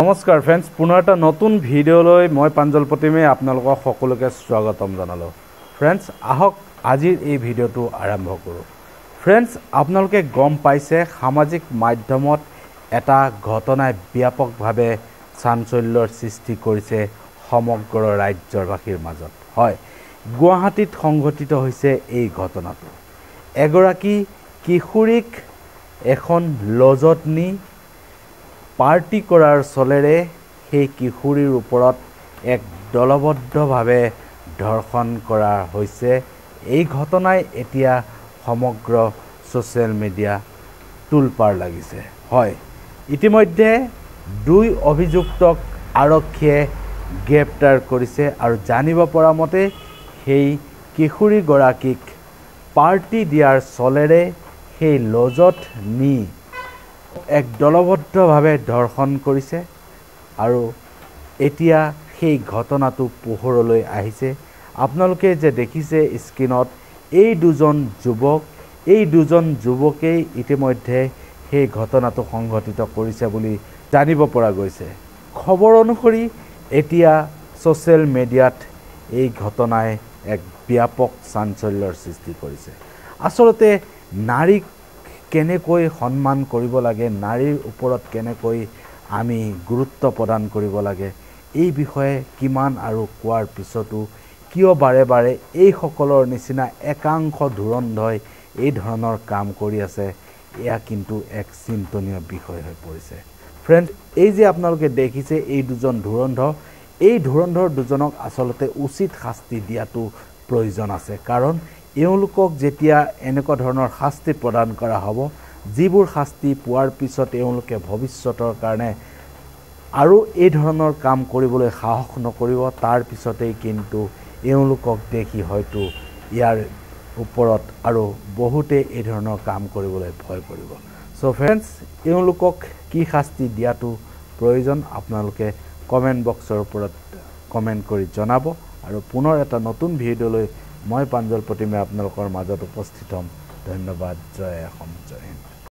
নমস্কাৰ ফ্ৰেণ্ডছ, পুনৰ এটা নতুন ভিডিঅ'লৈ মই প্ৰাঞ্জল প্ৰতিমে আপোনালোকক সকলোকে স্বাগতম জনালোঁ। ফ্ৰেণ্ডছ, আহক আজিৰ এই ভিডিঅ'টো আৰম্ভ কৰোঁ। ফ্ৰেণ্ডছ, আপোনালোকে গম পাইছে সামাজিক মাধ্যমত এটা ঘটনাই ব্যাপকভাৱে চাঞ্চল্যৰ সৃষ্টি কৰিছে সমগ্ৰ ৰাজ্যবাসীৰ মাজত। হয়, গুৱাহাটীত সংঘটিত হৈছে এই ঘটনাটো। এগৰাকী কিশোৰীক এখন লজত নি পাৰ্টি কৰাৰ চলেৰে সেই কিশোৰীৰ ওপৰত এক দলবদ্ধভাৱে ধৰ্ষণ কৰা হৈছে। এই ঘটনাই এতিয়া সমগ্ৰ ছ'চিয়েল মিডিয়া তোলপাৰ লাগিছে। হয়, ইতিমধ্যে 2 অভিযুক্তক আৰক্ষীয়ে গ্ৰেপ্তাৰ কৰিছে আৰু জানিব পৰা মতে সেই কিশোৰীগৰাকীক পাৰ্টি দিয়াৰ চলেৰে সেই লজত নি এক দলবদ্ধভাৱে ধৰ্ষণ কৰিছে আৰু এতিয়া সেই ঘটনাটো পোহৰলৈ আহিছে। আপোনালোকে যে দেখিছে স্ক্ৰীনত এই দুজন যুৱকেই ইতিমধ্যে সেই ঘটনাটো সংঘটিত কৰিছে বুলি জানিব পৰা গৈছে। খবৰ অনুসৰি এতিয়া ছ'চিয়েল মিডিয়াত এই ঘটনাই এক ব্যাপক চাঞ্চল্যৰ সৃষ্টি কৰিছে। আচলতে নাৰীক কেনেকৈ সন্মান কৰিব লাগে, নাৰীৰ ওপৰত কেনেকৈ আমি গুৰুত্ব প্ৰদান কৰিব লাগে, এই বিষয়ে কিমান আৰু কোৱাৰ পিছতো কিয় বাৰে বাৰে এইসকলৰ নিচিনা একাংশ ধুৰন্ধই এই ধৰণৰ কাম কৰি আছে, এয়া কিন্তু এক চিন্তনীয় বিষয় হৈ পৰিছে। ফ্ৰেণ্ড, এই যে আপোনালোকে দেখিছে এই দুজন ধুৰন্ধ, এই ধুৰন্ধৰ দুজনক আচলতে উচিত শাস্তি দিয়াটো প্ৰয়োজন আছে। কাৰণ এওঁলোকক যেতিয়া এনেকুৱা ধৰণৰ শাস্তি প্ৰদান কৰা হ'ব, যিবোৰ শাস্তি পোৱাৰ পিছত এওঁলোকে ভৱিষ্যতৰ কাৰণে আৰু এই ধৰণৰ কাম কৰিবলৈ সাহস নকৰিব, তাৰ পিছতেই কিন্তু এওঁলোকক দেখি হয়তো ইয়াৰ ওপৰত আৰু বহুতে এই ধৰণৰ কাম কৰিবলৈ ভয় কৰিব। চ' ফ্ৰেণ্ডছ, এওঁলোকক কি শাস্তি দিয়াটো প্ৰয়োজন আপোনালোকে কমেণ্ট বক্সৰ ওপৰত কমেণ্ট কৰি জনাব। আৰু পুনৰ এটা নতুন ভিডিঅ'লৈ মই প্ৰাঞ্জল প্ৰতিমে আপোনালোকৰ মাজত উপস্থিত হ'ম। ধন্যবাদ। জয় অসম, জয় হিন্দ।